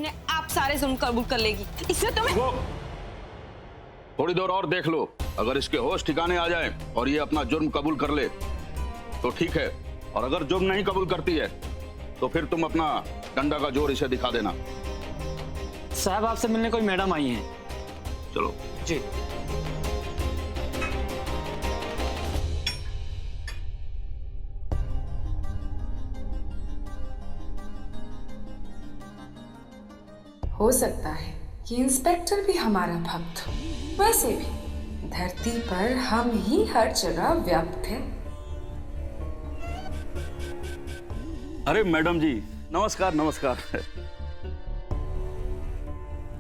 अपने आप सारे जुर्म कबूल कर लेगी। इससे तो मैं थोड़ी देर और देख लो, अगर इसके होश ठिकाने आ जाए और ये अपना जुर्म कबूल कर ले तो ठीक है, और अगर जुर्म नहीं कबूल करती है तो फिर तुम अपना डंडा का जोर इसे दिखा देना। साहब आपसे मिलने कोई मैडम आई हैं। चलो जी। हो सकता है कि इंस्पेक्टर भी हमारा भक्त हो। वैसे भी धरती पर हम ही हर जगह व्याप्त हैं। अरे मैडम जी, नमस्कार नमस्कार।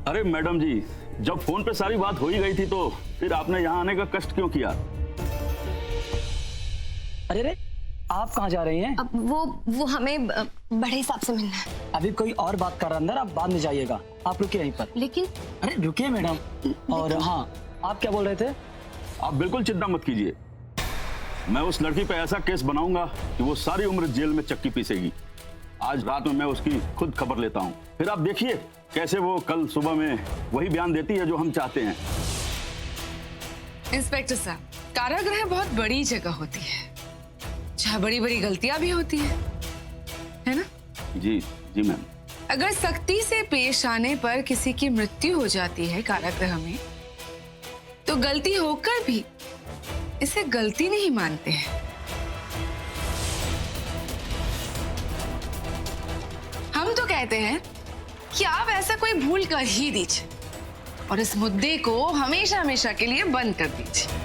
अरे मैडम जी, जब फोन पे सारी बात हो ही गई थी तो फिर आपने यहाँ आने का कष्ट क्यों किया? अरे रे, आप कहाँ जा रही हैं? अब वो हमें बड़े साहब से मिलना है। अभी कोई और बात कर रहा है अंदर, आप बाद में जाइएगा। आप रुकिए यहीं पर। लेकिन अरे रुकिए मैडम। और हाँ, आप क्या बोल रहे थे? आप बिल्कुल चिंता मत कीजिए, मैं उस लड़की पे ऐसा केस बनाऊंगा कि वो सारी उम्र जेल में चक्की पीसेगी। आज रात में मैं उसकी खुद खबर लेता हूँ, फिर आप देखिए कैसे वो कल सुबह में वही बयान देती है जो हम चाहते हैं। इंस्पेक्टर साहब, कारागृह बहुत बड़ी जगह होती है जहाँ बड़ी बड़ी गलतियां भी होती है ना? जी जी मैम। अगर सख्ती से पेश आने पर किसी की मृत्यु हो जाती है कारागृह में, तो गलती होकर भी इसे गलती नहीं मानते हैं। हम तो कहते हैं कि आप ऐसा कोई भूल कर ही दीजिए और इस मुद्दे को हमेशा हमेशा के लिए बंद कर दीजिए।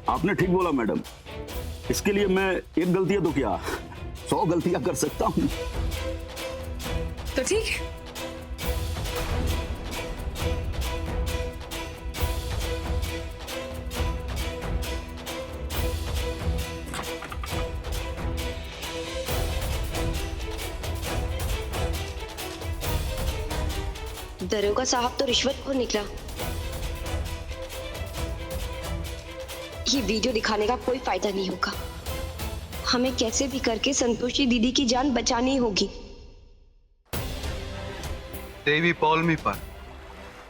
आपने ठीक बोला मैडम, इसके लिए मैं एक गलती तो क्या 100 गलतियां कर सकता हूँ। तो ठीक है, दरोगा साहब तो रिश्वतखोर निकला। ये वीडियो दिखाने का कोई फायदा नहीं होगा। हमें कैसे भी करके संतोषी दीदी की जान बचानी होगी। देवी पौलमी पर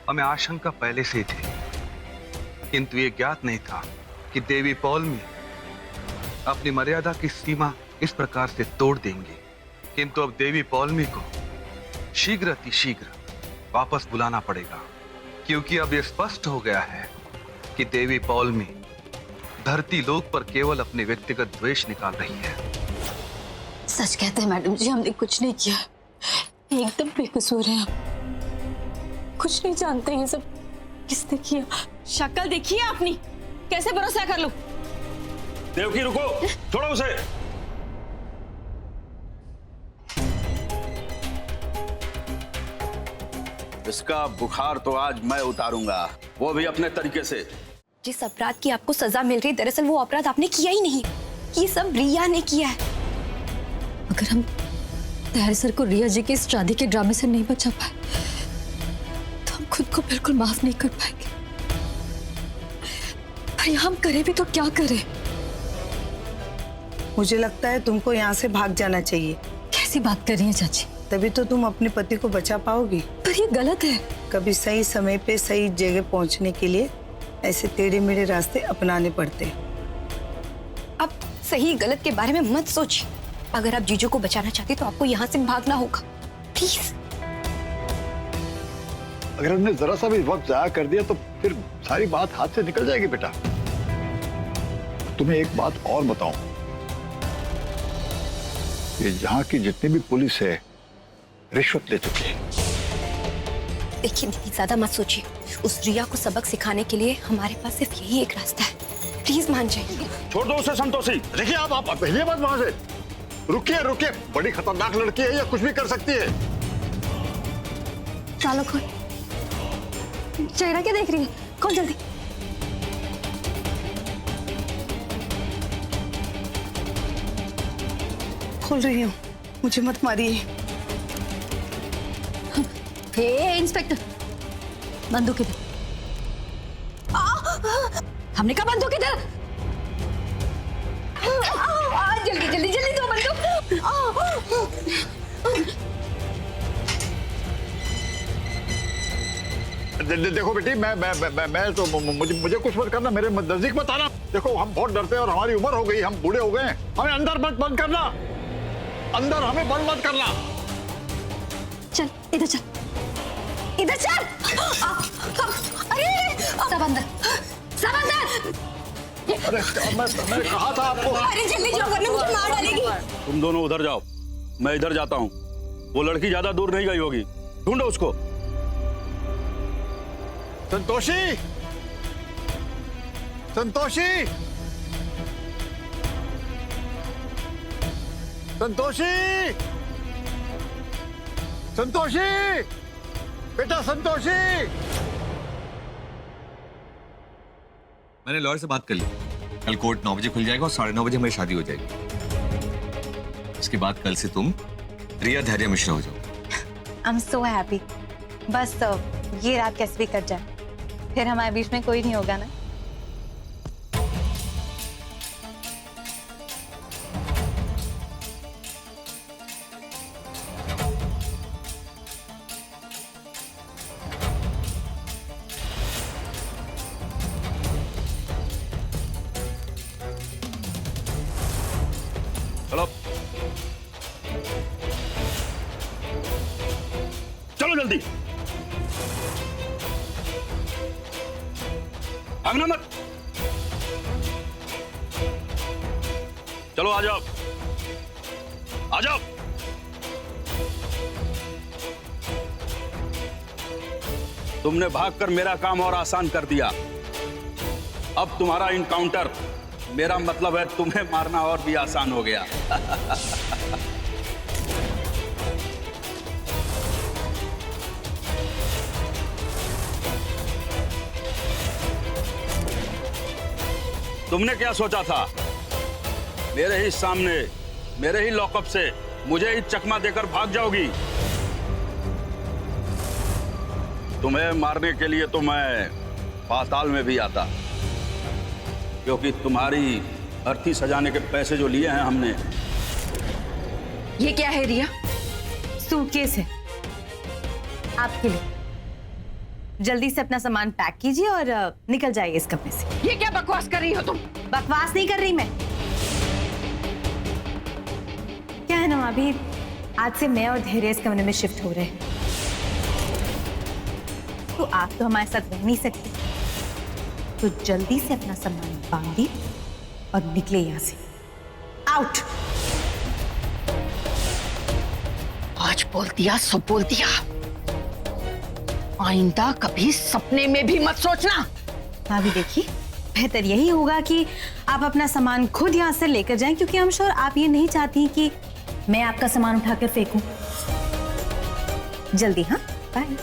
हमें आशंका पहले से ही थी, किंतु ये ज्ञात नहीं था कि देवी पौलमी अपनी मर्यादा की सीमा इस प्रकार से तोड़ देंगी। किंतु अब देवी पौलमी को शीघ्र अतिशीघ्र वापस बुलाना पड़ेगा, क्योंकि अब यह स्पष्ट हो गया है कि देवी पौलमी धरती लोक पर केवल अपने व्यक्तिगत द्वेष निकाल रही है। सच कहते हैं मैडम जी, हमने कुछ नहीं किया, एकदम बेकसूर हैं हम। कुछ नहीं जानते हैं सब किसने किया। शक्ल देखिए आपने, कैसे भरोसा कर लूं? देवकी रुको, छोड़ो उसे। इसका बुखार तो आज मैं उतारूंगा, वो भी अपने तरीके से। जिस अपराध की आपको सजा मिल रही, दरअसल वो अपराध आपने किया ही नहीं, ये सब रिया ने किया है। अगर हम ताहिर सर को रिया जी के इस शादी के ड्रामे से नहीं बचा पाए तो हम खुद को बिल्कुल माफ नहीं कर पाएंगे। पर हम करें भी तो क्या करें? मुझे लगता है तुमको यहाँ से भाग जाना चाहिए। कैसी बात कर रही है चाची? तभी तो तुम अपने पति को बचा पाओगी। पर ये गलत है। कभी सही समय पे सही जगह पहुँचने के लिए ऐसे टेढ़े मेढ़े रास्ते अपनाने पड़ते। अब सही गलत के बारे में मत सोचिए। अगर आप जीजू को बचाना चाहते तो आपको यहाँ से भागना होगा, प्लीज। अगर हमने जरा सा भी वक्त जाया कर दिया तो फिर सारी बात हाथ से निकल जाएगी बेटा। तुम्हें एक बात और बताऊं, ये यहाँ की जितनी भी पुलिस है रिश्वत ले चुकी है। देखिए ज्यादा मत सोचिए, उस रिया को सबक सिखाने के लिए हमारे पास सिर्फ यही एक रास्ता है, प्लीज मान जाइए। छोड़ दो उसे संतोषी। देखिए आप पहले बात वहां से रुकिए रुकिए, बड़ी खतरनाक लड़की है, या कुछ भी कर सकती है। चलो खोल, चेहरा क्या देख रही है? खोल जल्दी। खोल रही हूँ, मुझे मत मारिए। हे इंस्पेक्टर, बंदूक इधर। हमने कहा बंदूक इधर। जल्दी जल्दी जल्दी दो बंदूक। देखो बेटी, मैं तो मुझे कुछ मत करना, मेरे नजदीक मत आना। देखो हम बहुत डरते हैं और हमारी उम्र हो गई, हम बूढ़े हो गए हैं। हमें अंदर मत बंद करना, अंदर हमें बंद मत करना। चल इधर चल, इधर चल। अरे सब अंदर, सब अंदर। अरे मैं कहा था आपको। अरे जल्दी जाओ वरना मुझे मार डालेगी। तुम दोनों उधर जाओ, मैं इधर जाता हूँ। वो लड़की ज्यादा दूर नहीं गई होगी, ढूंढो उसको। संतोषी, संतोषी, संतोषी, संतोषी, बेटा संतोषी। मैंने लॉयर से बात कर ली। कल कोर्ट 9 बजे खुल जाएगा और 9:30 बजे हमारी शादी हो जाएगी। इसके बाद कल से तुम रिया धैर्य मिश्रा हो जाओ। I am so happy. बस ये रात कैसे भी कट जाए, फिर हमारे बीच में कोई नहीं होगा ना। चलो चलो जल्दी, भागना मत। चलो आ जाओ, आ जाओ। तुमने भागकर मेरा काम और आसान कर दिया। अब तुम्हारा इनकाउंटर, मेरा मतलब है तुम्हें मारना और भी आसान हो गया। तुमने क्या सोचा था? मेरे ही सामने, मेरे ही लॉकअप से मुझे ही चकमा देकर भाग जाओगी? तुम्हें मारने के लिए तो मैं पाताल में भी आता, क्योंकि तुम्हारी अर्थी सजाने के पैसे जो लिए हैं हमने। ये क्या है रिया? सूटकेस है आपके लिए। जल्दी से अपना सामान पैक कीजिए और निकल जाइए इस कमरे से। ये क्या बकवास कर रही हो तुम? बकवास नहीं कर रही मैं। क्या है ना, अभी आज से मैं और धैर्य इस कमरे में शिफ्ट हो रहे हैं, तो आप तो हमारे साथ रह नहीं सकते। तो जल्दी से अपना सामान बांधिए और निकले यहां से। आउट। आज बोल दिया सो बोल दिया। आइंदा कभी सपने में भी मत सोचना। भाभी देखिए, बेहतर यही होगा कि आप अपना सामान खुद यहाँ से लेकर जाएं, क्योंकि हम श्योर आप ये नहीं चाहती कि मैं आपका सामान उठाकर फेंकूं। जल्दी, हाँ, bye.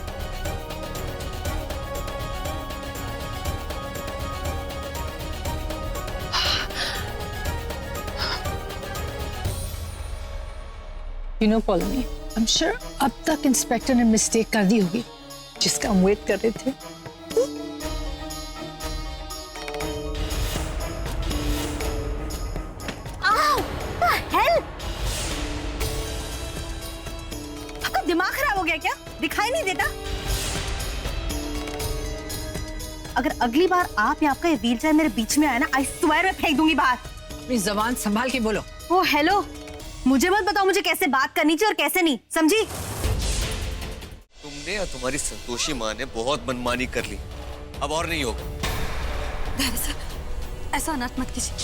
Paulomi, I am sure अब तक इंस्पेक्टर ने मिस्टेक कर दी होगी जिसका हम वेट कर रहे थे। आपका दिमाग खराब हो गया क्या? दिखाई नहीं देता? अगर अगली बार आप या आपका ये व्हीलचेयर मेरे बीच में आया ना, आई स्वेयर मैं फेंक दूंगी बाहर। अपनी जबान संभाल के बोलो। ओ हेलो, मुझे मत बताओ मुझे कैसे बात करनी चाहिए और कैसे नहीं, समझी? तुमने और तुम्हारी संतोषी माँ ने बहुत मनमानी कर ली, अब और नहीं होगा। ऐसा अनाथ मत कीजिए।